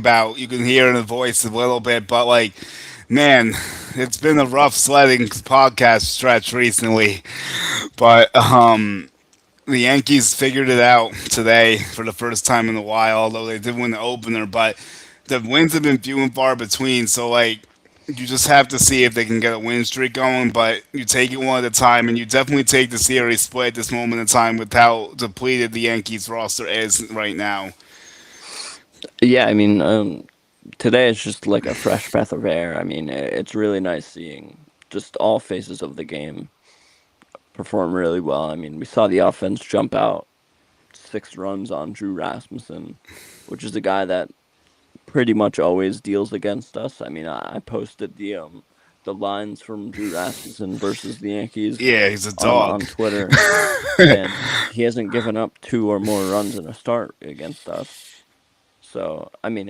about. You can hear in the voice a little bit, but like, man, it's been a rough sledding podcast stretch recently. But the Yankees figured it out today for the first time in a while, although they did win the opener. But the wins have been few and far between. So like, you just have to see if they can get a win streak going. But you take it one at a time, and you definitely take the series split at this moment in time with how depleted the Yankees roster is right now. Yeah, I mean, today is just like a fresh breath of air. I mean, it's really nice seeing just all phases of the game perform really well. I mean, we saw the offense jump out 6 runs on Drew Rasmussen, which is a guy that pretty much always deals against us. I mean, I posted the lines from Drew Rasmussen versus the Yankees Yeah, he's a on dog. Twitter, and he hasn't given up 2 or more runs in a start against us. So I mean,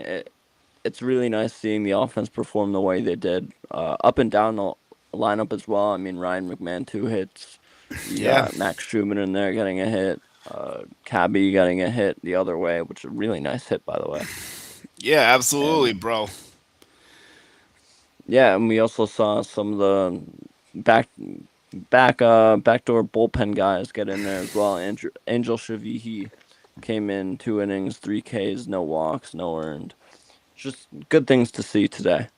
it's really nice seeing the offense perform the way they did, up and down the lineup as well. I mean, Ryan McMahon 2 hits. You Yeah, got Max Schumann in there getting a hit. Cabby getting a hit the other way, which is a really nice hit, by the way. yeah, absolutely, And bro. yeah, and we also saw some of the back backdoor bullpen guys get in there as well. Angel Shavihi came in 2 innings, 3 Ks, no walks, no earned. Just good things to see today.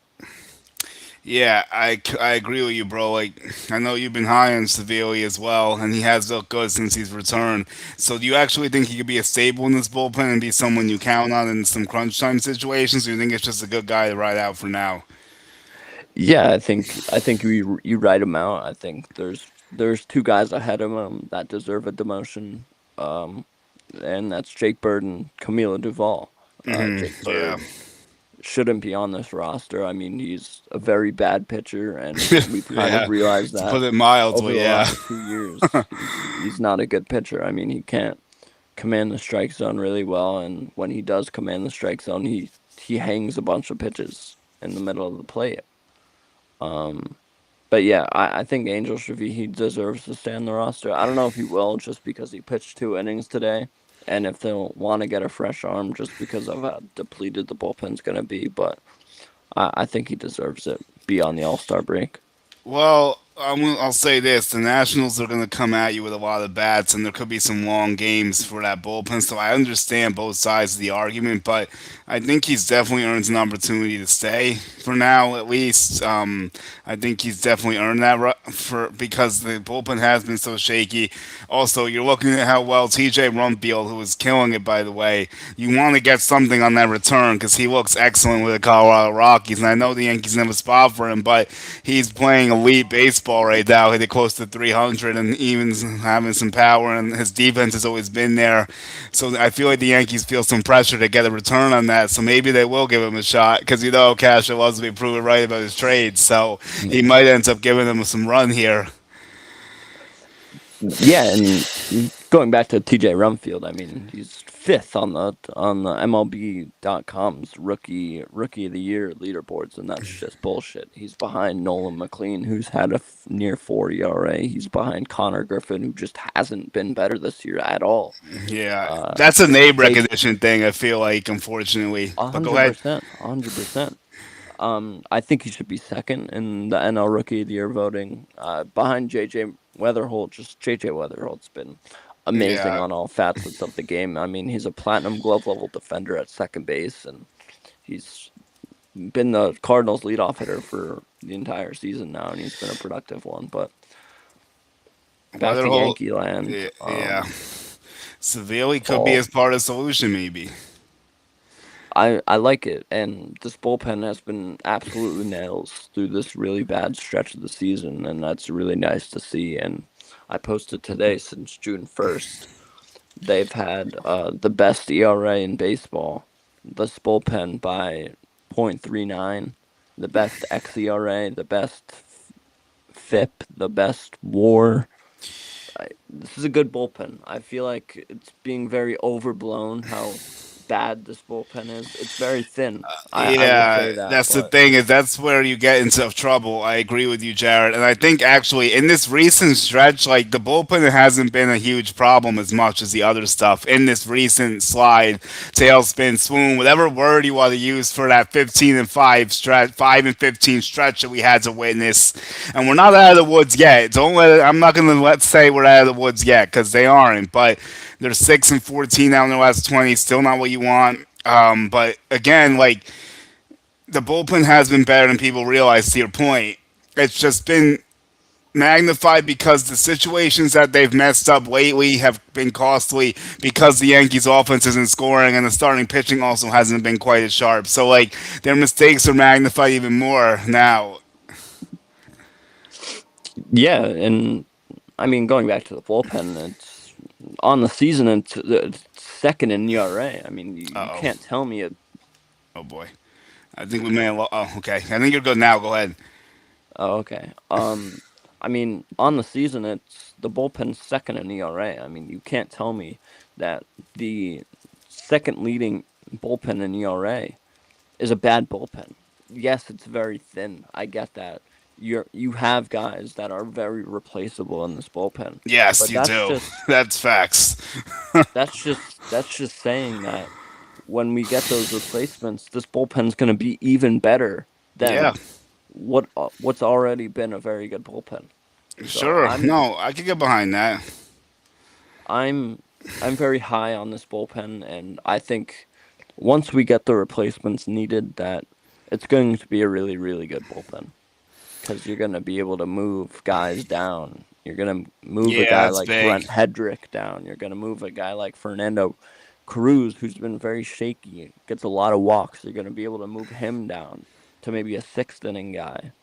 Yeah, I agree with you, bro. Like, I know you've been high on Seville as well, and he has looked good since he's returned. So, do you actually think he could be a staple in this bullpen and be someone you count on in some crunch time situations, or you think it's just a good guy to ride out for now? Yeah, I think you write him out. I think there's 2 guys ahead of him that deserve a demotion, um, and that's Jake Bird and Camilo Duvall. Jake Yeah. Bird shouldn't be on this roster. I mean, he's a very bad pitcher, and we've kind of Yeah, realized to that put it mildly, over the yeah. last 2 years. He's not a good pitcher. I mean, he can't command the strike zone really well, and when he does command the strike zone, he hangs a bunch of pitches in the middle of the plate. Um, but yeah, I think Angel Shavi he deserves to stay on the roster. I don't know if he will just because he pitched 2 innings today, and if they'll want to get a fresh arm just because of how depleted the bullpen's gonna be. But I think he deserves it beyond the All Star break. Well, I'll say this: the Nationals are going to come at you with a lot of bats, and there could be some long games for that bullpen. So I understand both sides of the argument, but I think he's definitely earned an opportunity to stay for now, at least. I think he's definitely earned that for because the bullpen has been so shaky. Also, you're looking at how well T.J. Rumfield, who is killing it, by the way, you want to get something on that return because he looks excellent with the Colorado Rockies, and I know the Yankees never spot for him, but he's playing elite baseball right now. Hitting close to 300 and even having some power, and his defense has always been there. So I feel like the Yankees feel some pressure to get a return on that. So maybe they will give him a shot because you know Casher loves to be proven right about his trades. So he might end up giving them some run here. Yeah, and going back to TJ Rumfield, I mean, he's fifth on the MLB.com's rookie of the year leaderboards, and that's just bullshit. He's behind Nolan McLean, who's had a near 4 ERA. He's behind Connor Griffin, who just hasn't been better this year at all. Yeah, Uh, that's a name Jake, recognition thing. I feel like, unfortunately. a But go hundred ahead. percent, 100%. I think he should be second in the NL Rookie of the Year voting, behind JJ Weatherholt. Just JJ Weatherholt's been amazing Yeah, on all facets of the game. I mean, he's a platinum glove level defender at second base, and he's been the Cardinals' leadoff hitter for the entire season now, and he's been a productive one. But back to Weatherholt. Yankee land. Yeah, yeah. Severely could be All as part of the solution, maybe. I like it, and this bullpen has been absolutely nails through this really bad stretch of the season, and that's really nice to see. And I posted today since June 1st, they've had the best ERA in baseball. This bullpen by .39, the best xERA, the best FIP, the best WAR. This is a good bullpen. I feel like it's being very overblown how bad this bullpen is. It's very thin. I will Yeah, say that, that's the but thing is that's where you get into trouble. I agree with you, Jared, and I think actually in this recent stretch, like the bullpen hasn't been a huge problem as much as the other stuff in this recent slide, tailspin, swoon, whatever word you want to use for that 15-5 stretch, 5-15 stretch that we had to witness, and we're not out of the woods yet. Don't let it, I'm not gonna let's say we're out of the woods yet because they aren't, but they're 6-14 now in their last 20. Still not what you want. But again, like the bullpen has been better than people realize. To your point, it's just been magnified because the situations that they've messed up lately have been costly because the Yankees' offense isn't scoring and the starting pitching also hasn't been quite as sharp. So like their mistakes are magnified even more now. yeah, and I mean, going back to the bullpen, it's on the season. It's second in ERA. I mean, you Uh oh. can't tell me it. Oh boy. I think we may have. Oh, okay. I think you're good now. Go ahead. Oh, okay. I mean, on the season, it's the bullpen's second in ERA. I mean, you can't tell me that the second leading bullpen in ERA is a bad bullpen. Yes, it's very thin. I get that. You have guys that are very replaceable in this bullpen, Yes, but you do. That's facts. that's just saying that when we get those replacements, this bullpen's going to be even better Yeah. than what's already been a very good bullpen. So Sure. No, I could get behind that. I'm I'm very high on this bullpen, and I think once we get the replacements needed, that it's going to be a really good bullpen because you're going to be able to move guys down. You're going to move a Yeah, guy that's like big. Brent Hedrick down. You're going to move a guy like Fernando Cruz, who's been very shaky, gets a lot of walks. You're going to be able to move him down to maybe a sixth inning guy.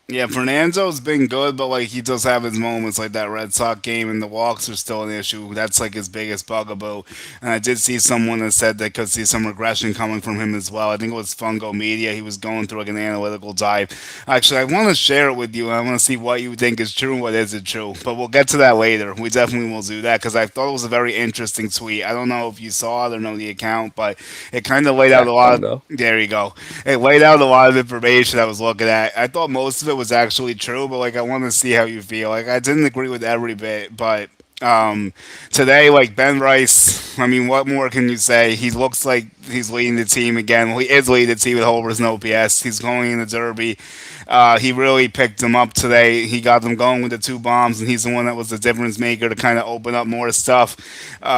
Yeah, Fernando's been good, but like he does have his moments, like that Red Sox game, and the walks are still an issue. That's like his biggest bugaboo. And I did see someone that said they could see some regression coming from him as well. I think it was Fungo Media. He was going through like an analytical dive. Actually, I want to share it with you. And I want to see what you think is true and what isn't true. But we'll get to that later. We definitely will do that because I thought it was a very interesting tweet. I don't know if you saw it or know the account, but it kind of laid out a Zach lot of. Fungo. There you go. It laid out a lot of information I was looking at. I thought most of it was actually true, but like I want to see how you feel. Like I didn't agree with every bit, but um, today, like Ben Rice, I mean, what more can you say? He looks like he's leading the team again. Well, he is leading the team with homers and OPS. He's going in the Derby. He really picked them up today. He got them going with the two bombs, and he's the one that was the difference maker to kind of open up more stuff.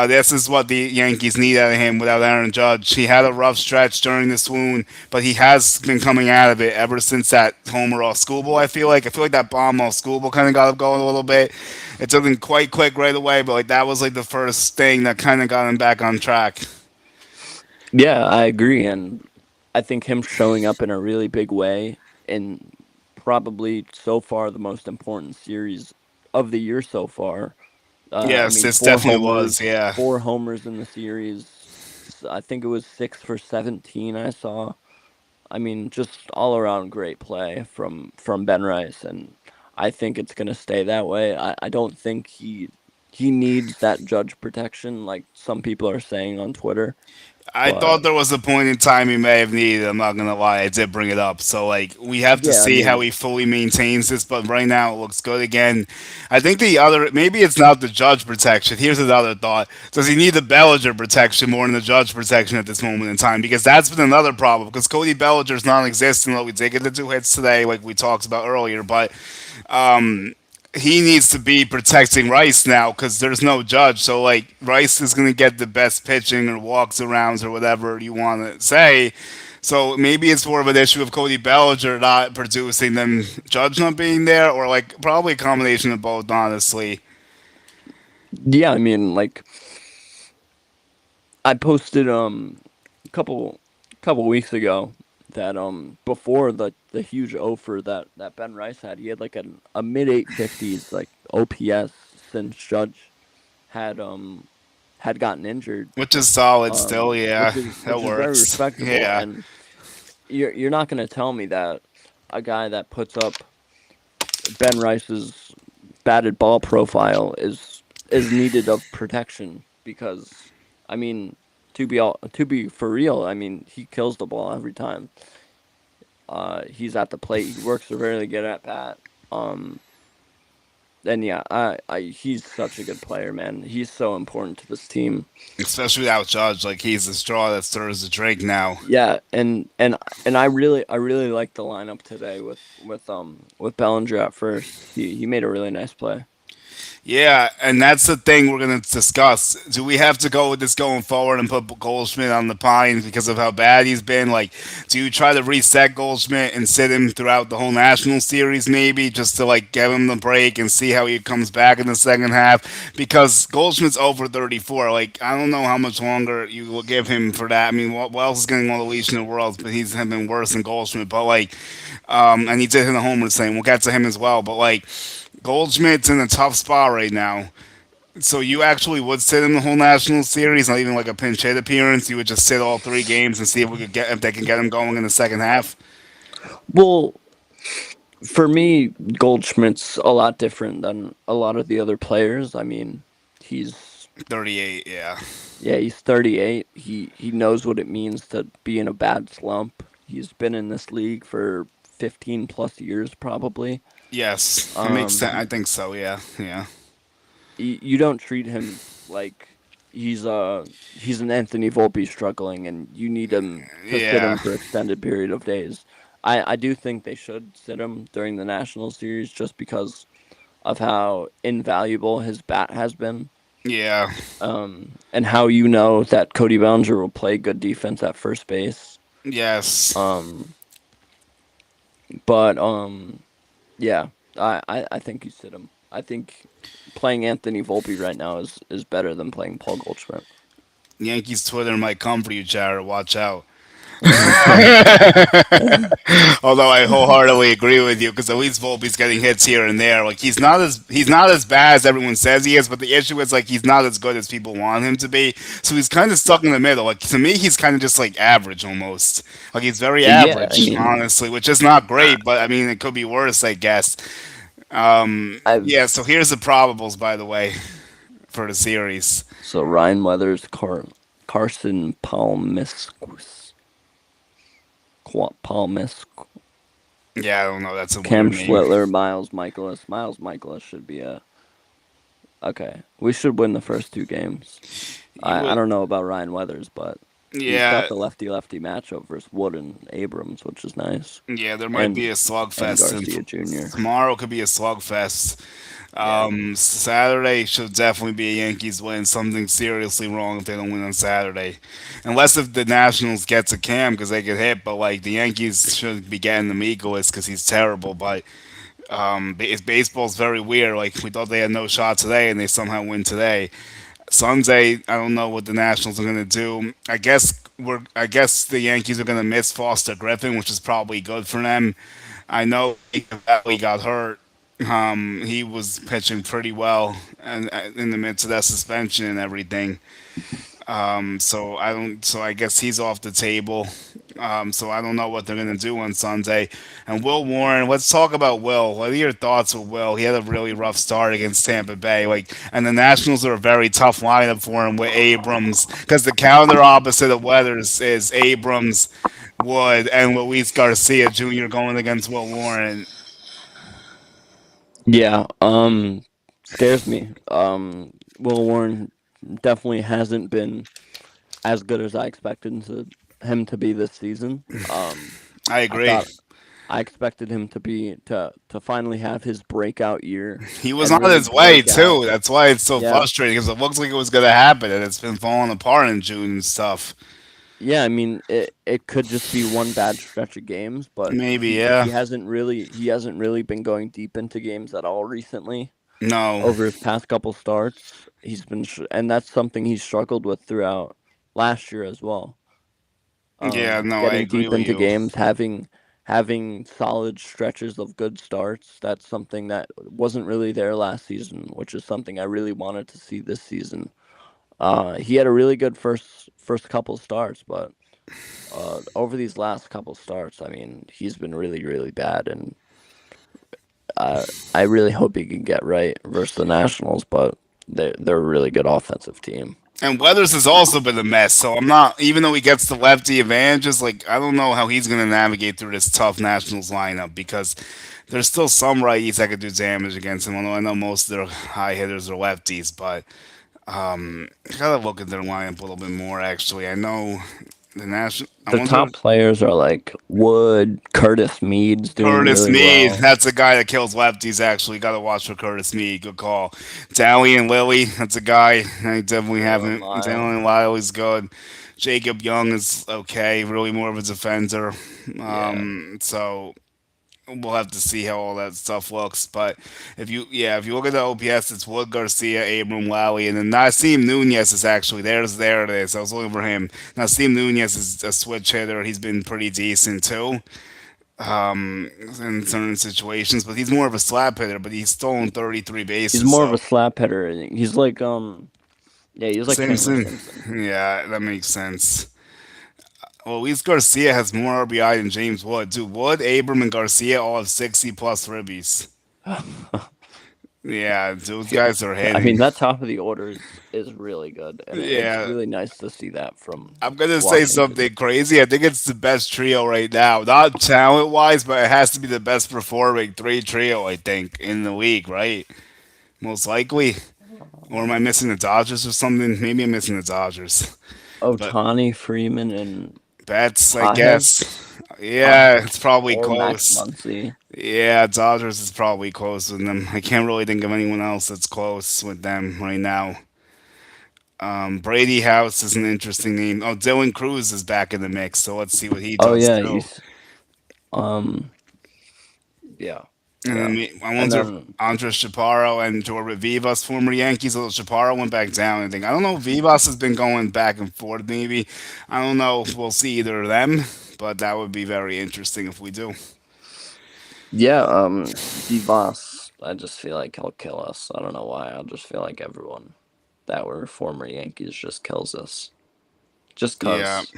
This is what the Yankees need out of him without Aaron Judge. He had a rough stretch during the swoon, but he has been coming out of it ever since that homer off Schoolboy. I feel like that bomb off Schoolboy kind of got him going a little bit. It doesn't quite click right away, but like that was like the first thing that kind of got him back on track. Yeah, I agree, and I think him showing up in a really big way in probably so far the most important series of the year so far. I Yes, mean, this definitely was. Yeah. four homers in the series. I think it was 6 for 17. I saw. I mean, just all around great play from Ben Rice, and I think it's gonna stay that way. I don't think he needs that judge protection like some people are saying on Twitter, I thought but there was a point in time he may have needed. I'm not gonna lie, I did bring it up. So like we have to yeah, I see how mean, he fully maintains this. But right now it looks good again. I think the other maybe it's not the judge protection. Here's another thought: does he need the Bellinger protection more than the judge protection at this moment in time? Because that's been another problem. Because Cody Bellinger's non-existent. Like we did get the two hits today, like we talked about earlier, but he needs to be protecting Rice now because there's no judge. So like Rice is going to get the best pitching or walks arounds or whatever you want to say. So maybe it's more of an issue of Cody Bellinger not producing than Judge not being there, or like probably a combination of both. Honestly, yeah, I mean, like I posted a couple weeks ago that before the huge offer that Ben Rice had, he had like a mid 850s like OPS since Judge had had gotten injured, which is solid still. Yeah, that which is very works. respectable. Yeah, And you're not gonna tell me that a guy that puts up Ben Rice's batted ball profile is needed of protection because I mean to be for real, I mean, he kills the ball every time. He's at the plate. He works a really good at bat. Um, and yeah, he's such a good player, man. He's so important to this team. especially without Judge. Like he's the straw that stirs the drink now. Yeah, and I really like the lineup today with Bellinger at first. He made a really nice play. Yeah, and that's the thing we're going to discuss. Do we have to go with this going forward and put Goldschmidt on the pines because of how bad he's been? Like, do you try to reset Goldschmidt and sit him throughout the whole national series, maybe, just to like give him the break and see how he comes back in the second half? Because Goldschmidt's over 34. Like, I don't know how much longer you will give him for that. I mean, what else is getting all the leash in the world? But he's been worse than Goldschmidt. But like, and he did hit a homer saying we'll get to him as well. But like. Goldschmidt's in a tough spot right now. So you actually would sit in the whole national series, not even like a pinch hit appearance. You would just sit all 3 games and see if we could get if they can get him going in the second half. Well, for me, Goldschmidt's a lot different than a lot of the other players. I mean, he's 38, yeah. yeah, he's 38. He knows what it means to be in a bad slump. He's been in this league for 15 plus years probably. Yes, it makes sense. I Um think so. Yeah, yeah, you don't treat him like he's an Anthony Volpe struggling and you need him to sit yeah, him for extended period of days. I do think they should sit him during the national series just because of how invaluable his bat has been. yeah. And how you know that Cody Bellinger will play good defense at first base. Yes. Um, but yeah, I think you sit him. I think playing Anthony Volpe right now is better than playing Paul Goldschmidt. Yankees Twitter might come for you, Jared. Watch out. Although I wholeheartedly agree with you because at least Volpe's getting hits here and there. Like he's not as bad as everyone says he is, but the issue is like he's not as good as people want him to be. So he's kind of stuck in the middle. Like to me, he's kind of just like average almost. Like he's very Yeah, I average, mean, honestly, which is not great. But I mean, it could be worse, I guess. Yeah. I've So here's the probables, by the way, for the series. so Ryan Weathers, Carson Palmisque, Yeah, I don't know. That's a Cam weird name. Schlittler, Miles Michaelis. Miles Michaelis should be a okay. We should win the first 2 games. You I would, don't know about Ryan Weathers, but he's yeah, got the lefty lefty matchup versus Wood and Abrams, which is nice, yeah. There might be and a and slugfest, and Garcia Jr. tomorrow could be a slugfest. Yeah, Saturday should definitely be a Yankees win. Something seriously wrong if they don't win on Saturday, unless if the Nationals gets a Cam because they get hit. But like the Yankees should be getting the Mikolas because he's terrible. But baseball's very weird. Like we thought they had no shot today, and they somehow win today. Sunday, I don't know what the Nationals are gonna do. I guess the Yankees are gonna miss Foster Griffin, which is probably good for them. I know he got hurt. He was pitching pretty well, and in the midst of that suspension and everything. So I don't. So I guess he's off the table. So I don't know what they're gonna do on Sunday. And Will Warren, let's talk about Will. What are your thoughts with Will? He had a really rough start against Tampa Bay. And the Nationals are a very tough lineup for him with Abrams, because the counter opposite of Weathers is Abrams, Wood, and Luis Garcia Jr. going against Will Warren. yeah. Scares me. Will Warren definitely hasn't been as good as I expected him to be this season. I I agree. thought I expected him to be to finally have his breakout year He was and on really his way break out. too. That's why it's so Yeah. frustrating because it looks like it was gonna happen, and it's been falling apart in June and stuff. Yeah, I mean it could just be one bad stretch of games, but Maybe, yeah. he hasn't really been going deep into games at all recently. No. Over his past couple starts, and that's something he struggled with throughout last year as well. Yeah, no, I Getting agree deep with into you. games, having solid stretches of good starts. That's something that wasn't really there last season, which is something I really wanted to see this season. He had a really good first couple starts, but over these last couple starts, I mean, he's been really bad, and I really hope he can get right versus the Nationals, but they're a really good offensive team. And Weathers has also been a mess, so I'm not. Even though he gets the lefty advantages, like I don't know how he's going to navigate through this tough Nationals lineup because there's still some righties that could do damage against him. Although I know most of their high hitters are lefties, but I gotta look at their lineup a little bit more. Actually, I know the national. I The wonder. top players are like Wood, Curtis Mead's doing Curtis really Mead, well. that's a guy that kills lefties. Actually, got to watch for Curtis Mead. Good call. Dally and Lilly, that's a guy I definitely Dylan haven't. Lyle. Dally and Liley's good. Jacob Young is okay, really more of a defender. Yeah. So we'll have to see how all that stuff looks. But if you look at the OPS, it's Wood, Garcia, Abram, Lally, and then Nasim Nunez is actually there it is. I was looking for him. Nasim Nunez is a switch hitter. He's been pretty decent too in certain situations, but he's more of a slap hitter. But he's stolen 33 He's bases, more of a so slap hitter. He's like yeah, he's like Kramer Simpson. Simpson. Yeah, that makes sense. Well, Luis Garcia has more RBI than James Wood. Dude, Wood, Abram, and Garcia all have 60 plus ribbies. Yeah, those guys are I mean, hitting. that top of the order is really good, and it's Yeah, really nice to see that from I'm gonna say Washington. something crazy. I think it's the best trio right now. Not talent wise, but it has to be the best performing three trio, I think, in the league, right? Most likely. Or am I missing the Dodgers or something? Maybe I'm missing the Dodgers. But Otani, Freeman, and Betts, I Pages, guess. Yeah, it's Pages, probably or Max close. Muncy. Yeah, Dodgers is probably close with them. I can't really think of anyone else that's close with them right now. Brady House is an interesting name. Oh, Dylan Cruz is back in the mix, so let's see what he Oh does yeah, too. he's um yeah, And yeah, then I and wonder if then Andres Chaparro and Jorge Vivas, former Yankees, although Chaparro went back down. I think I don't know. Vivas has been going back and forth. Maybe I don't know if we'll see either of them, but that would be very interesting if we do. yeah, Vivas. I just feel like he'll kill us. I don't know why. I just feel like everyone that were former Yankees just kills us. Just Yeah, cause.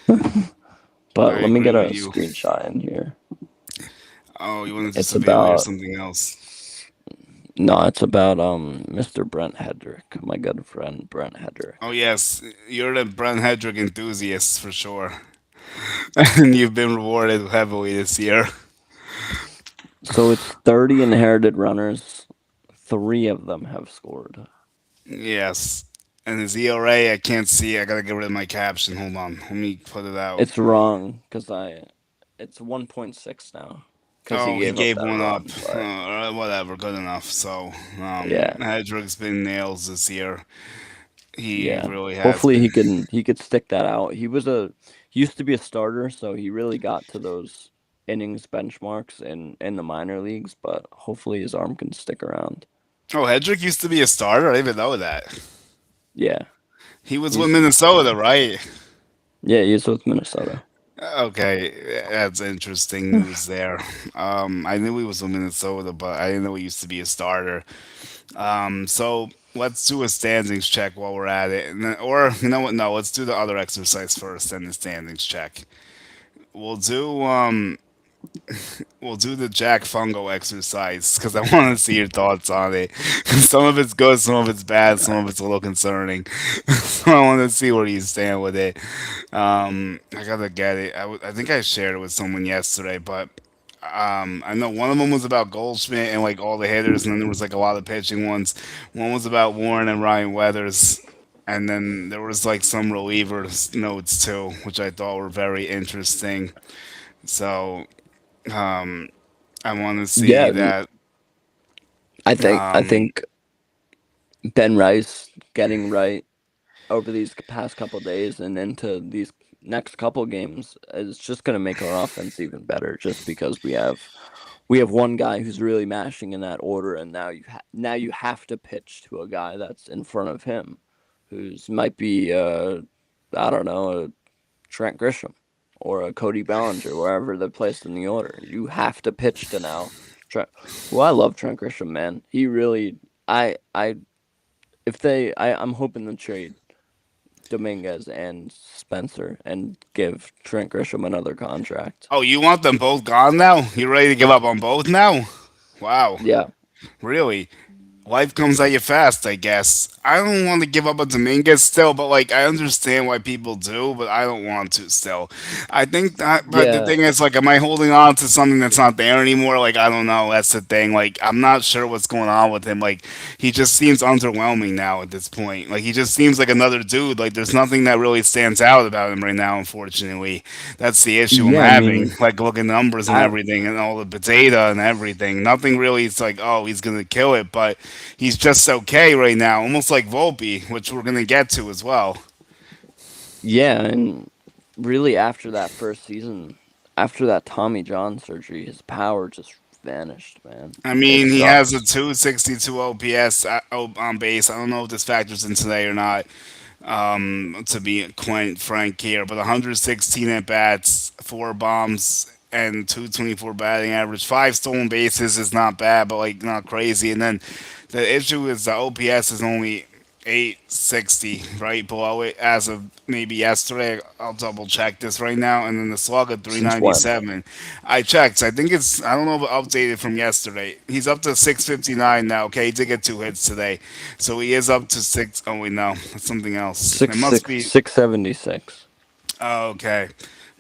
I But let me agree get with a you. screenshot in here. Oh, you want to do It's Seville or about something else? no, it's about Mr. Brent Hedrick, my good friend Brent Oh Hedrick. yes, you're the Brent Hedrick enthusiast for sure, and you've been rewarded heavily this year. So it's 30 inherited runners. 3 of them have scored. Yes. And his ERA, I can't see. I gotta get rid of my caption. Hold on. Let me put it out. It's wrong because it's 1.6 now because he Oh, he gave up gave that one up. run. But Whatever, good enough. So, yeah, Hedrick's been nails this year. He yeah. really has Hopefully been. he could stick that out. He used to be a starter, so he really got to those innings benchmarks in the minor leagues. But hopefully his arm can stick around. Oh, Hedrick used to be a starter. I didn't even know that. Yeah, He was he with used to be a Minnesota, starter. right? Yeah, he's with Minnesota. Okay, that's interesting news there. I knew he was with Minnesota, but I didn't know he used to be a starter. So let's do a standings check while we're at it, or you know what? No, let's do the other exercise first, then the standings check. We'll do um, we'll do the Jack Fungo exercise because I want to see your thoughts on it. Some of it's good, some of it's bad, some of it's a little concerning. So I want to see where you stand with it. I gotta get it. I think I shared it with someone yesterday, but I know one of them was about Goldschmidt and like all the hitters, and then there was like a lot of pitching ones. One was about Warren and Ryan Weathers, and then there was like some relievers notes too, which I thought were very interesting. So I want to see Yeah, that. I think Ben Rice getting right over these past couple days and into these next couple games is just going to make our offense even better just because we have one guy who's really mashing in that order and now you have to pitch to a guy that's in front of him who's might be I don't know, a Trent Grisham or a Cody Bellinger wherever they're placed in the order. You have to pitch to now Trent. Well, I love Trent Grisham, man. He really I if they I'm hoping to trade Dominguez and Spencer and give Trent Grisham another contract. Oh, you want them both gone now? You ready to give up on both now? Wow, Yeah. really? life comes at you fast, I guess. I don't want to give up on Dominguez still, but like I understand why people do, but I don't want to still. I think that, but the Yeah, thing is, like, am I holding on to something that's not there anymore? Like, I don't know. That's the thing. Like, I'm not sure what's going on with him. Like, he just seems underwhelming now at this point. Like, he just seems like another dude. Like, there's nothing that really stands out about him right now. Unfortunately, that's the issue I'm yeah. I having. mean, Like, looking numbers and I everything, and all the data and everything. Nothing really is like, oh, he's gonna kill it, but he's just okay right now, almost like Volpe, which we're gonna get to as well. yeah, and really after that first season, after that Tommy John surgery, his power just vanished, man. I It mean, he has a sucks. 262 OPS on base. I don't know if this factors in today or not. To be quite frank here, but 116 at bats, four bombs, and 224 batting average. Five stolen bases is not bad, but like not crazy. And then the issue is the OPS is only 860, right below it as of maybe yesterday. I'll double check this right now. And then the slug at Since when? 397. I checked. I think it's, I don't know if it updated from yesterday. He's up to 659 now. Okay, he did get two hits today. So he is up to six. Oh, wait, no. That's something else. It Six must six be. 676. Oh, okay.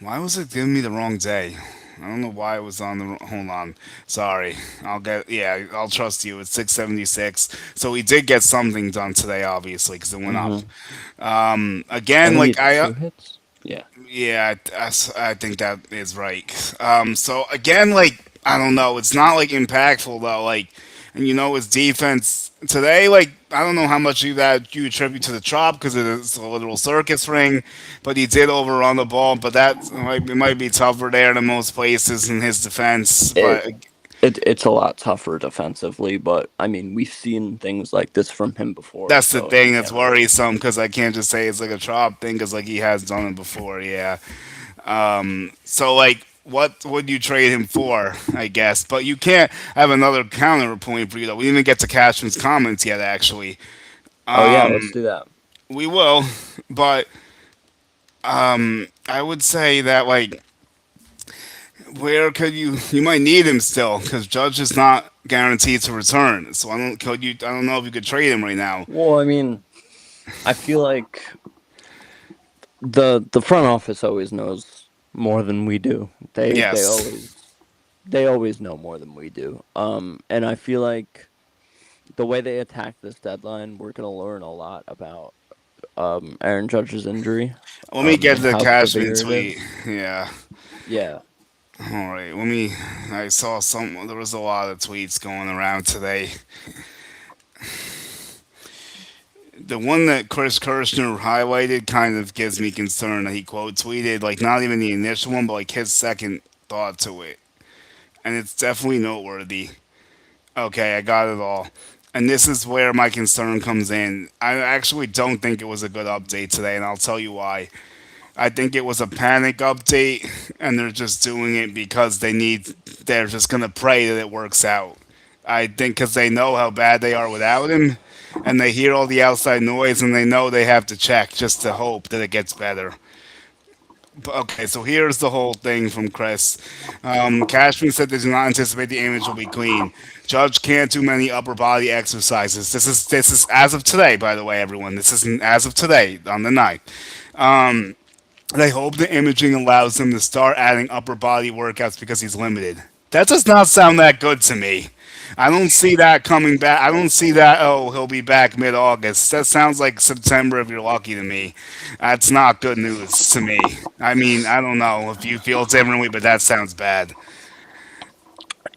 Why was it giving me the wrong day? I don't know why it was on the. Hold on. Sorry. I'll get. Yeah, I'll trust you. It's 676. So he did get something done today, obviously, because it went up. Mm-hmm. I Again, think he like had two hits. Yeah. yeah, I think that is right. So again, like I don't know, it's not like impactful though. Like, and you know, his defense today, like I don't know how much of that you attribute to the chop because it's a literal circus ring, but he did overrun the ball. But it might be tougher there than most places in his defense. It But it's a lot tougher defensively, but I mean, we've seen things like this from him before, that's the so you thing that's can't really. worrisome because I can't just say it's like a chop thing because like he has done it before. Yeah. So like, what would you trade him for? I guess, but you can't have another counterpoint for you though. We didn't even get to Cashman's comments yet. Actually, Oh yeah, let's do that. we will, but I would say that like, where could you might need him still because Judge is not guaranteed to return. So I don't know if you could trade him right now. Well, I mean, I feel like the front office always knows more than we do. Yes. They always know more than we do. And I feel like the way they attack this deadline, we're gonna learn a lot about Aaron Judge's injury, Let me get and the how Cashman severe it tweet. is. Yeah. Yeah. All right. Let me. I saw some. There was a lot of tweets going around today. The one that Chris Kirshner highlighted kind of gives me concern that he quote tweeted, like not even the initial one, but like his second thought to it. And it's definitely noteworthy. Okay, I got it all. And this is where my concern comes in. I actually don't think it was a good update today, and I'll tell you why. I think it was a panic update, and they're just doing it because they're just going to pray that it works out. I think because they know how bad they are without him, and they hear all the outside noise, and they know they have to check just to hope that it gets better. Okay, so here's the whole thing from Chris. Cashman said they do not anticipate the image will be clean. Judge can't do many upper body exercises. This is as of today, by the way, everyone. This is as of today on the night. They hope the imaging allows him to start adding upper body workouts because he's limited. That does not sound that good to me. I don't see that coming back. I don't see that, oh, he'll be back mid August. That sounds like September if you're lucky to me. That's not good news to me. I mean, I don't know if you feel differently, but that sounds bad.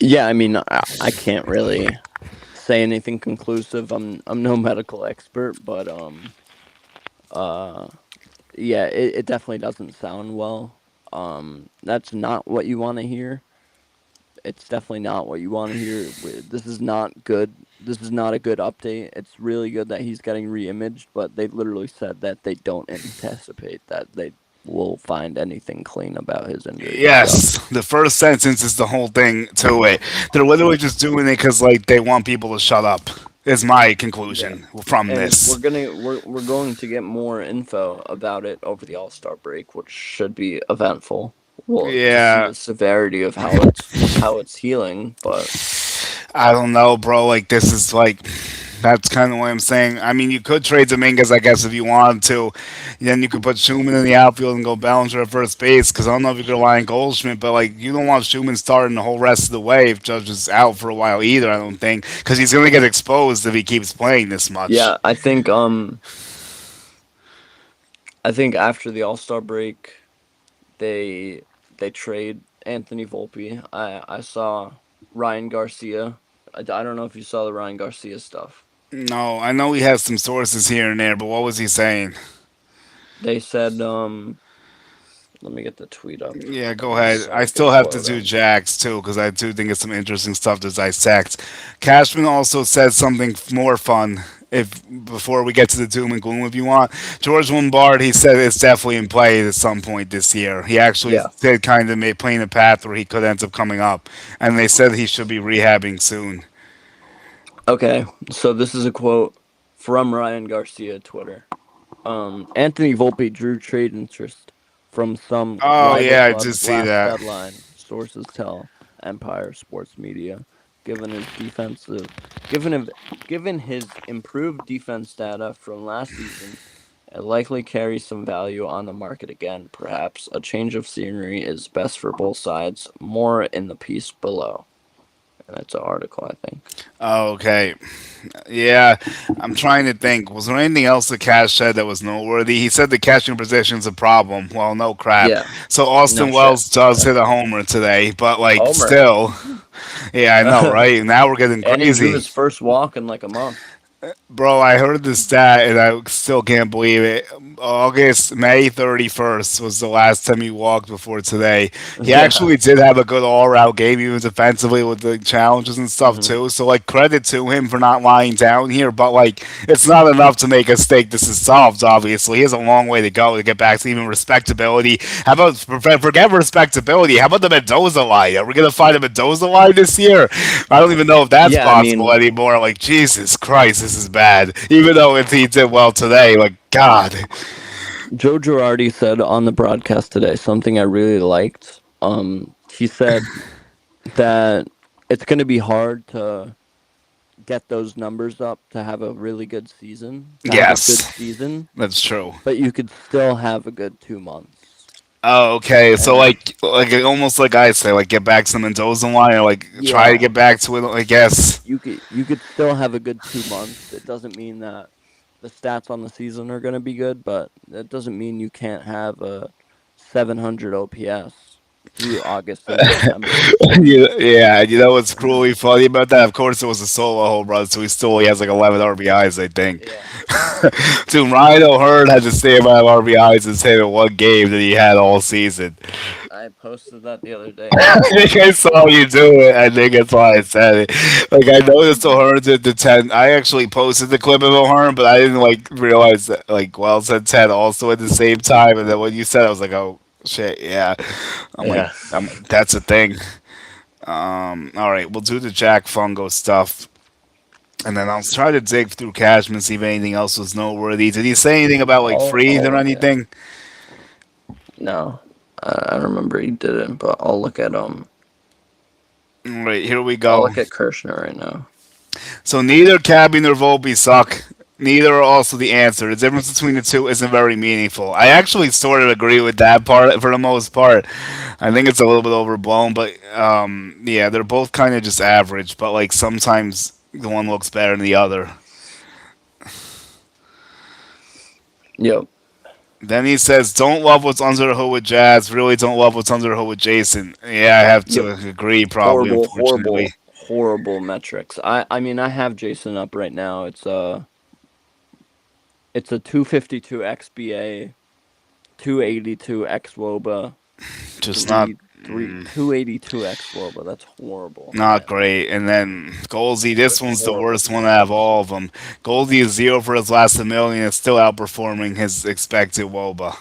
Yeah, I mean, I can't really say anything conclusive. I'm no medical expert, but uh yeah, it definitely doesn't sound well. That's not what you want to hear. It's definitely not what you want to hear. This is not good. This is not a good update. It's really good that he's getting reimaged, but they literally said that they don't anticipate that they will find anything clean about his injury. So, Yes, the first sentence is the whole thing to it. They're literally just doing it because like they want people to shut up. Is my yeah. conclusion from And this. we're going to get more info about it over the All-Star break, which should be eventful. Well, to see Yeah, the severity of how it's healing, but I don't know, bro. Like this is like That's kind of what I'm saying. I mean, you could trade Dominguez, I guess, if you wanted to. Then you could put Schumann in the outfield and go Bellinger at first base. Because I don't know if you could rely on Goldschmidt, but like you don't want Schumann starting the whole rest of the way if Judge is out for a while either. I don't think because he's going to get exposed if he keeps playing this much. Yeah, I think after the All-Star break, they they trade Anthony Volpe. I saw Ryan Garcia. I don't know if you saw the Ryan Garcia stuff. No, I know he has some sources here and there, but what was he saying? They said, let me get the tweet up. Yeah, I go can ahead. I I can still have to quote do him. Jax too because I do think it's some interesting stuff to dissect. Cashman also said something more fun. If before we get to the doom and gloom, if you want, George Lombard, he said it's definitely in play at some point this year. He actually Yeah. said kind of made playing a path where he could end up coming up, and they said he should be rehabbing soon. Okay. So this is a quote from Ryan Garcia Twitter. Anthony Volpe drew trade interest from some Oh rival yeah, I did clubs see last that. deadline, sources tell Empire Sports Media. Given his defensive, given him, given his improved defense data from last season, it likely carries some value on the market again. Perhaps a change of scenery is best for both sides. More in the piece below, and it's an article, I think. Oh, okay. Yeah, I'm trying to think. Was there anything else that Cash said that was noteworthy? He said the catching position's a problem. Well, no crap. Yeah, So no Austin shit. Wells does Yeah, hit a homer today, but like Homer. still, yeah, I know, right? Now we're getting And he drew crazy. his first walk in like a month. Bro, I heard the stat and I still can't believe it. May 31st was the last time he walked before today. He Yeah. actually did have a good all around game, even defensively with the challenges and stuff, Hmm. too. So, like, credit to him for not lying down here, but, like, it's not enough to make us think this is solved, obviously. He has a long way to go to get back to even respectability. How about, forget respectability, how about the Mendoza line? Are we going to find a Mendoza line this year? I don't even know if that's Yeah, I possible mean, anymore. Like, Jesus Christ, this is bad. Even though he did well today, like, God. Joe Girardi said on the broadcast today something I really liked. He said that it's going to be hard to get those numbers up to have a really good season, to have a good Yes, season, that's true. but you could still have a good 2 months. Oh, okay. So, And like almost like I say, like get back to the Mendoza line, or like try to yeah, get back to it. I guess. you could still have a good 2 months. It doesn't mean that the stats on the season are going to be good, but that doesn't mean you can't have a 700 OPS through August and September. Yeah, you know what's cruelly funny about that? Of course, it was a solo home run, so he still only has like 11 RBIs, I think. Yeah, Dude, Ryan O'Hearn had the same amount of RBIs as him in one game that he had all season. I posted that the other day. I think I saw you do it. I think that's why I said it. Like I noticed O'Hearn did the 10. I actually posted the clip of O'Hearn, but I didn't like realize that like Wells had 10 also at the same time. And then when you said, it, I was like, oh shit, yeah. Yeah. That's a thing. All right, we'll do the Jack Fungo stuff. And then I'll try to dig through Cashman, see if anything else was noteworthy. Did he say anything about like freeze I'll or look at. anything? No, I don't remember he didn't, but I'll look at All right, here we I'll go. look at Kirshner right now. So neither Cabby nor Volpe suck. Neither are also the answer. The difference between the two isn't very meaningful. I actually sort of agree with that part for the most part. I think it's a little bit overblown, but yeah, they're both kind of just average. But like sometimes the one looks better than the other. Yep. Then he says, "Don't love what's under the hood with Jazz. Really don't love what's under the hood with Jason." Yeah, I have Yep. to agree. Probably, Horrible, unfortunately. horrible, horrible metrics. I mean I have Jason up right now. It's a 252 XBA, 282 X WOBA, Just not. 3 282 X WOBA. That's horrible, Not man. great. And then Goldsy, this That's one's the horrible worst one out of percentage. all of them. Goldsy is zero for his last 1 million. It's still outperforming his expected WOBA.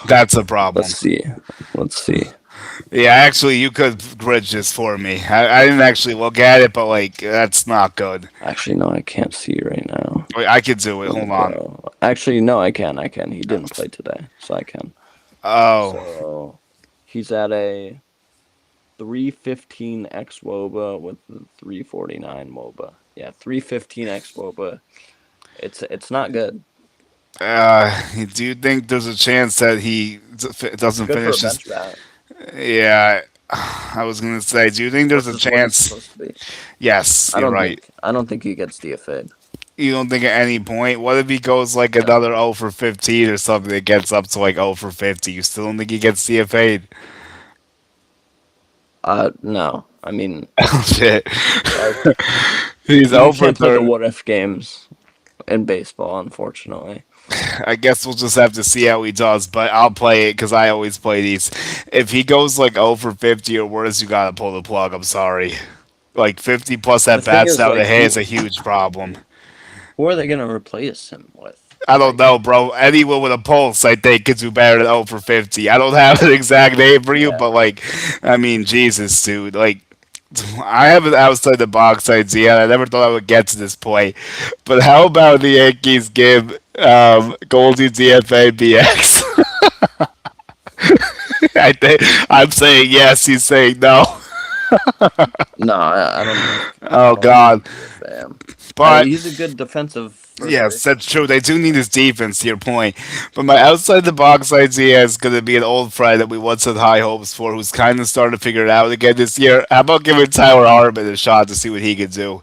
That's a Let's problem. see. Let's see. Yeah, actually, you could bridge this for me. I didn't actually look at it, but like, that's not good. Actually, no, I can't see right now. Wait, I could do it. Let Hold me on. go. Actually, no, I can. I can. He didn't play today, so I can. Oh, So he's at a 315 X WOBA with the 349 MOBA. Yeah, 315 xWOBA. It's not good. Do you think there's a chance that he It's doesn't good for a finish this? bench bat. Yeah, I was gonna say, do you think there's What's a his what is chance? supposed to be? Yes, you're right. I don't think he gets DFA'd. You don't think at any point? What if he goes like No. another 0 for 15 or something that gets up to like 0 for 50? You still don't think he gets CFA'd? No. I mean, Oh shit. like He's you 0 for can't play the 30. what if games in baseball, unfortunately. I guess we'll just have to see how he does, but I'll play it because I always play these. If he goes like 0 for 50 or worse, you gotta pull the plug. I'm sorry. Like 50 plus The at thing bats is, out of the like, head is a huge problem. who are they gonna replace him with? I don't Like, know, bro. Anyone with a pulse, I think, could do better than 0 for 50. I don't have an exact name for you, yeah. but like, I mean, Jesus, dude. Like, I have an outside the box idea. And I never thought I would get to this point. But how about the Yankees give Goldie DFA BX? I think I'm saying yes. He's saying no. No, I don't think Oh they God. would DFA him. But He's a good defensive first yes, that's baseman. true. They do need his defense, to your point. But my outside the box idea is going to be an old friend that we once had high hopes for, who's kind of starting to figure it out again this year. How about giving Tyler Hartman a shot to see what he could do?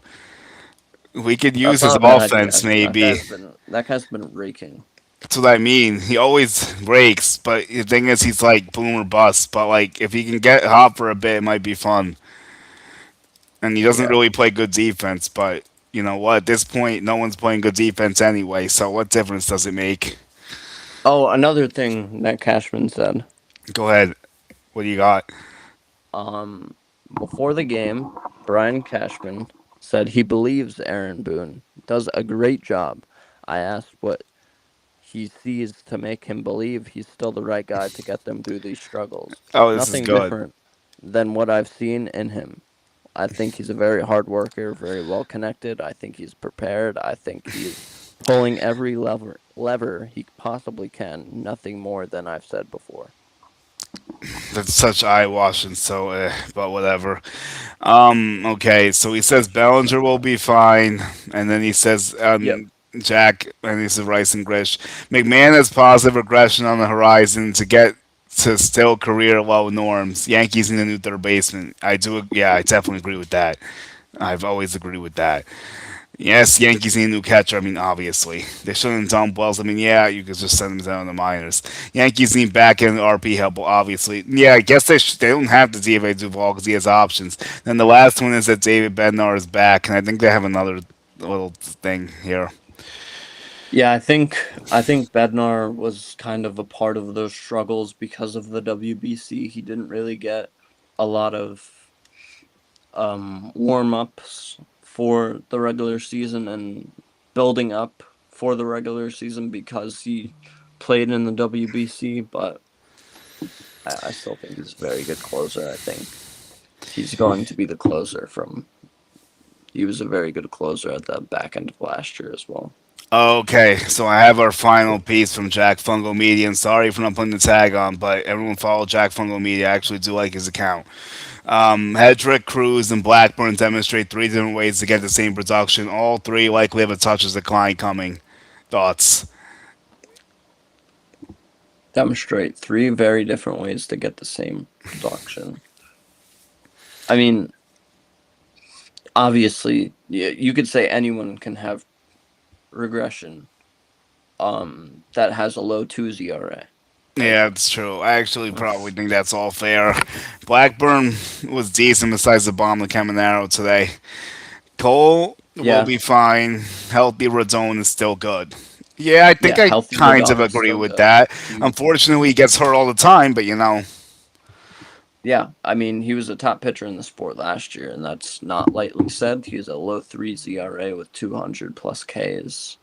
We could use That's his not a bad offense, idea. maybe. That guy's been raking. That's what I mean. He always breaks, but the thing is, he's like boom or bust. But like, if he can get hot for a bit, it might be fun. And he doesn't Yeah. really play good defense, but you know what? At this point, no one's playing good defense anyway. So what difference does it make? Oh, another thing that Cashman said. Go ahead. What do you got? Um, Before the game, Brian Cashman said he believes Aaron Boone does a great job. I asked what he sees to make him believe he's still the right guy to get them through these struggles. Oh, this is Nothing good. different than what I've seen in him. I think he's a very hard worker, very well connected. I think he's prepared. I think he's pulling every lever he possibly can. Nothing more than I've said before. That's such eye washing. So, but whatever. Okay. So he says Bellinger will be fine, and then he says Yep. Jack, and he says Rice and Grish. McMahon has positive regression on the horizon to get to still career low norms. Yankees need a new third baseman. I do. Yeah, I definitely agree with that. I've always agreed with that. Yes, Yankees need a new catcher. I mean, obviously. They shouldn't have done Wells. I mean, yeah, you could just send him down to the minors. Yankees need back end RP help, obviously. Yeah, I guess they don't have to DFA Duvall because he has options. Then the last one is that David Bednar is back, and I think they have another little thing here. Yeah, I think Bednar was kind of a part of those struggles because of the WBC. He didn't really get a lot of warm ups for the regular season and building up for the regular season because he played in the WBC. But I still think he's a very good closer. I think he's going to be the closer from. He was a very good closer at the back end of last year as well. Okay, so I have our final piece from Jack Fungo Media, and sorry for not putting the tag on, but everyone follow Jack Fungo Media. I actually do like his account. Hedrick, Cruz, and Blackburn demonstrate three different ways to get the same production. All three likely have a toucher's decline coming. Thoughts? Demonstrate three very different ways to get the same production. I mean, obviously, you could say anyone can have regression that has a low 2 ERA. Like, Yeah, it's true. I actually probably think that's all fair. Blackburn was decent besides the bomb to Caminero today. Cole will yeah, be fine. Healthy Rodon is still good. Yeah, I think yeah, I healthy kind of Rodon is agree still with good. that. He's Unfortunately, he gets hurt all the time, but you know, Yeah, I mean, he was a top pitcher in the sport last year, and that's not lightly said. He's a low 3 ERA with 200 plus Ks.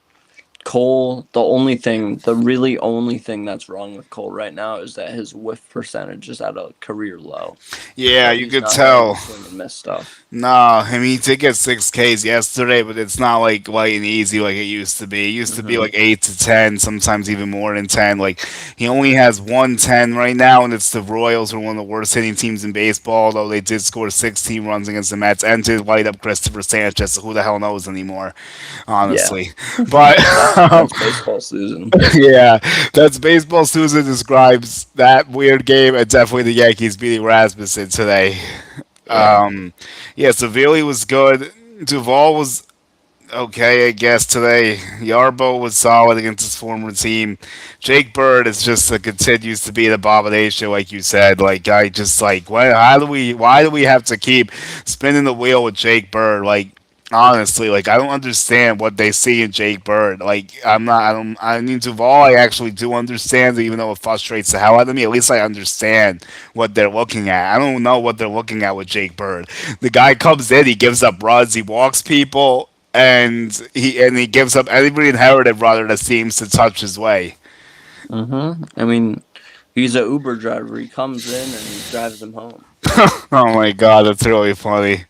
Cole, the only thing that's wrong with Cole right now is that his whiff percentage is at a career low. Yeah, So you he's could not hitting the tell. swing and miss stuff. Nah, I mean, he did get 6 Ks yesterday, but it's not like light and easy like it used to be. It used to be Hmm. like 8 to 10, sometimes even more than 10. Like he only has 110 right now, and it's the Royals, who are one of the worst hitting teams in baseball. Although they did score 16 runs against the Mets and did light up Christopher Sanchez. So who the hell knows anymore, Yeah, honestly. But that's baseball, Susan. yeah, that's baseball. Souza describes that weird game, and definitely the Yankees beating Rasmussen today. Yeah. Yeah, Savili was good. Duvall was okay, I guess, today. Yarbo was solid against his former team. Jake Bird is just continues to be an abomination, like you said. Like I just like why do we have to keep spinning the wheel with Jake Bird? Like honestly, like I don't understand what they see in Jake Bird. Like I mean Duvall I actually do understand, even though it frustrates the hell out of me. At least I understand what they're looking at. I don't know what they're looking at with Jake Bird. The guy comes in, he gives up runs, he walks people, and he gives up every inherited runner that seems to touch his way. I mean, he's a Uber driver. He comes in and he drives them home. Oh my god, that's really funny.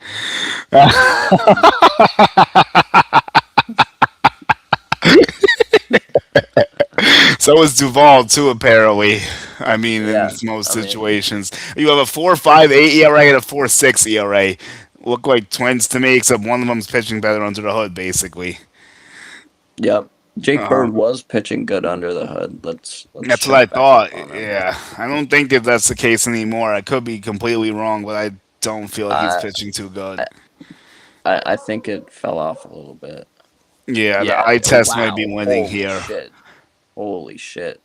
So is Duval too, apparently. I mean, in Yeah, most I mean, situations, you have a 4.58 ERA and a 4.6 ERA. Look like twins to me, except one of them's pitching better under the hood, basically. yep. Jake Uh, Bird was pitching good under the hood. Let's that's what I check back up thought. on him. Yeah, I don't think that that's the case anymore. I could be completely wrong, but I don't feel like he's I pitching too good. I I think it fell off a little bit. Yeah, the Yeah. eye test might be Wow. winning Holy here. shit. Holy shit.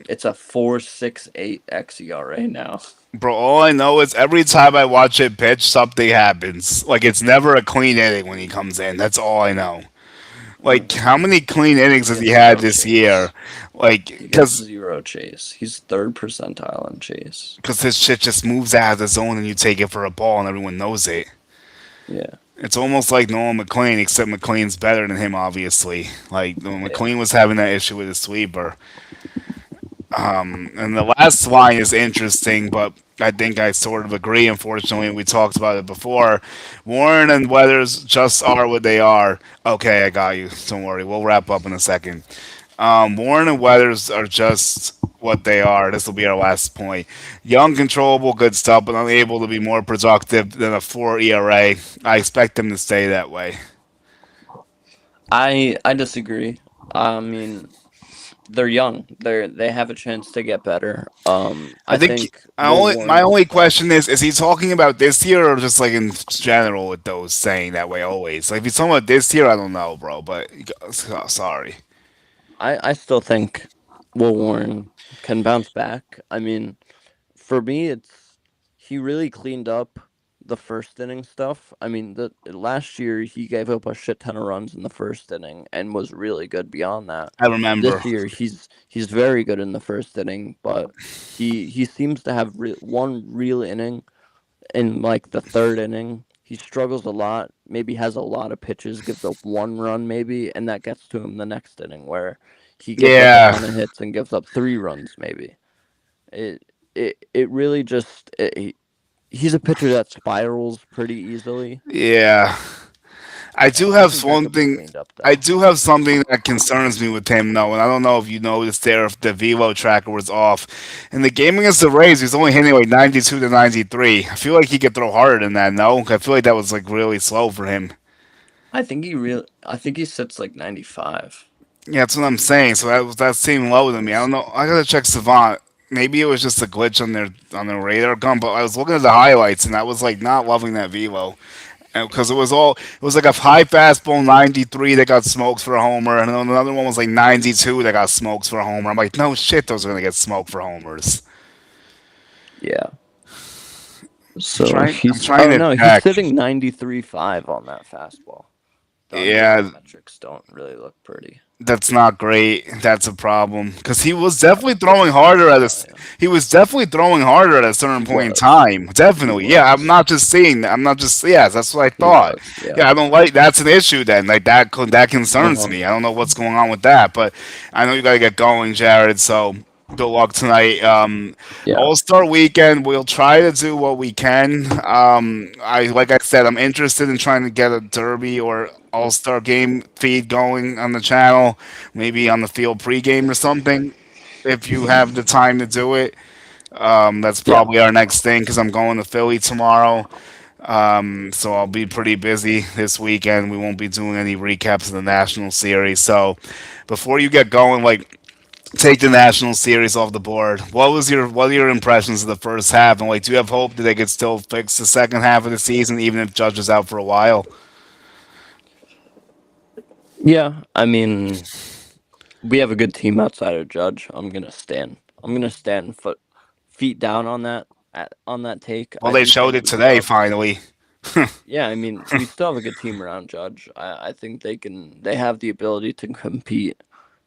It's a 4.68 xERA now. Bro, all I know is every time I watch it pitch, something happens. Like, it's never a clean inning when he comes in. That's all I know. Like, how many clean He innings has he gets had zero this year? chase. Like, He gets because zero chase. He's third percentile in chase. his shit just moves out of the zone and you take it for a ball and everyone knows it. Yeah. It's almost like Nolan McLean, except McLean's better than him, obviously. Like, when Yeah. McLean was having that issue with his sweeper. And the last line is interesting, but I think I sort of agree. Unfortunately, we talked about it before. Warren and Weathers just are what they are. Okay, I got you. Don't worry. We'll wrap up in a second. Warren and Weathers are just what they are. This will be our last point. Young, controllable, good stuff, but unable to be more productive than a 4 ERA. I expect them to stay that way. I disagree. I mean, they're young. They have a chance to get better. I I think think Will my Warren's only question best. is he talking about this year or just like in general with those saying that way always? Like if he's talking about this year, I don't know, bro. But sorry. I still think Will Warren can bounce back. I mean, for me, it's he really cleaned up the first inning stuff. I mean, the last year he gave up a shit ton of runs in the first inning and was really good beyond that. I remember. This year he's very good in the first inning, but he seems to have one real inning in like the third inning. He struggles a lot, maybe has a lot of pitches, gives up one run maybe, and that gets to him the next inning where he gives up a Yeah, ton of hits and gives up 3 runs maybe. It really just he's a pitcher that spirals pretty easily. yeah. I do I have think that one could be thing. cleaned up I though. do have something that concerns me with him though, and I don't know if you noticed there if the velo tracker was off. In the game against the Rays, he was only hitting like 92 to 93. I feel like he could throw harder than that. No, I feel like that was like really slow for him. I think he sits like 95. Yeah, that's what I'm saying. So that seemed low to Let me me. I don't know. see. I gotta check Savant. Maybe it was just a glitch on their radar gun, but I was looking at the highlights and I was like not loving that velo because it was like a high fastball 93 that got smoked for a homer, and then another one was like 92 that got smoked for a homer. I'm like, no shit, those are gonna get smoked for homers. Yeah. So I'm he's trying oh to no, he's check. sitting 93.5 on that fastball. The Yeah, underhand metrics don't really look pretty. That's not great. That's a problem because he was definitely That's throwing tough harder to at tell us. you. He was definitely throwing harder at a He certain point in was. time. He Definitely, yeah. I'm was. not just saying that. I'm not just yes. That's what I He thought. was. Yeah. Yeah, I don't like. That's an issue then. Like that concerns Uh-huh. me. I don't know what's going on with that, but I know you got to get going, Jared. So good luck tonight. Yeah. All Star Weekend. We'll try to do what we can. I like I said, I'm interested in trying to get a Derby or All Star game feed going on the channel, maybe on the field pregame or something. If you have the time to do it, that's Yeah. probably our next thing because I'm going to Philly tomorrow. So I'll be pretty busy this weekend. We won't be doing any recaps of the National Series. So before you get going, like take the National Series off the board. What are your impressions of the first half? And like, do you have hope that they could still fix the second half of the season, even if Judge is out for a while? Yeah. I mean, we have a good team outside of Judge. I'm gonna stand feet down on that take. Well, I they do showed think it we still today have. finally. Yeah, I mean, we still have a good team around Judge. I think they have the ability to compete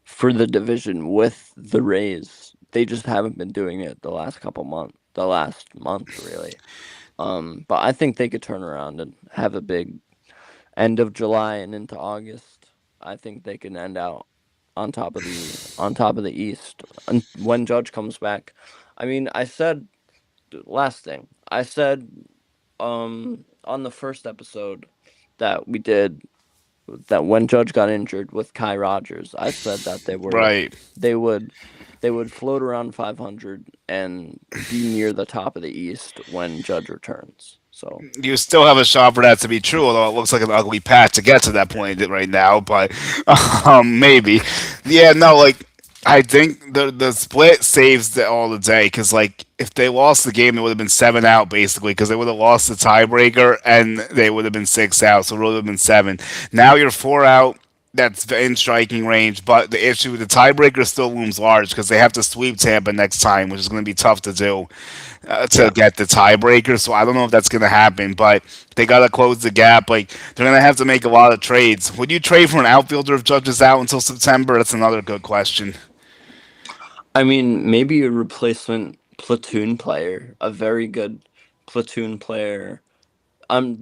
for the division with the Rays. They just haven't been doing it the last month really. But I think they could turn around and have a big end of July and into August. I think they can end out on top of the East and when Judge comes back. I mean, I said last thing. I said on the first episode that we did that when Judge got injured with Kai Rogers, I said that Right. they would they would float around 500 and be near the top of the East when Judge returns. So, You still have a shot for that to be true, although it looks like an ugly patch to get to that point right now. But maybe, yeah, no, like I think the split saves all the day because like if they lost the game, it would have been seven out basically because they would have lost the tiebreaker and they would have been six out, so it would have been seven. Now you're four out. That's in striking range, but the issue with the tiebreaker still looms large because they have to sweep Tampa next time, which is going to be tough to do to yeah. get the tiebreaker. So I don't know if that's going to happen, but they got to close the gap. Like they're going to have to make a lot of trades. Would you trade for an outfielder if Judge is out until September? That's another good question. I mean, maybe a replacement platoon player, a very good platoon player.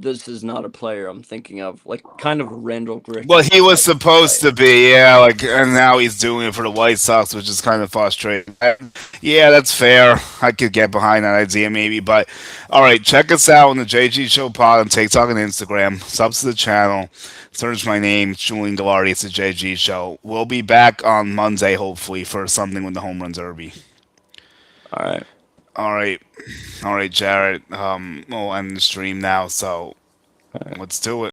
This is not a player I'm thinking of, like kind of a Randall Well, he Griffin was type of supposed to player. be, yeah, like, and now he's doing it for the White Sox, which is kind of frustrating. Yeah, that's fair. I could get behind that idea, maybe. But, all right, check us out on the JG Show Pod on TikTok and Instagram. Subs to the channel. Search my name, Julian Gallardi. It's the JG Show. We'll be back on Monday, hopefully, for something with the Home Run Derby. All right. All right, all right, Jared. We'll end the stream now, so All right. let's do it.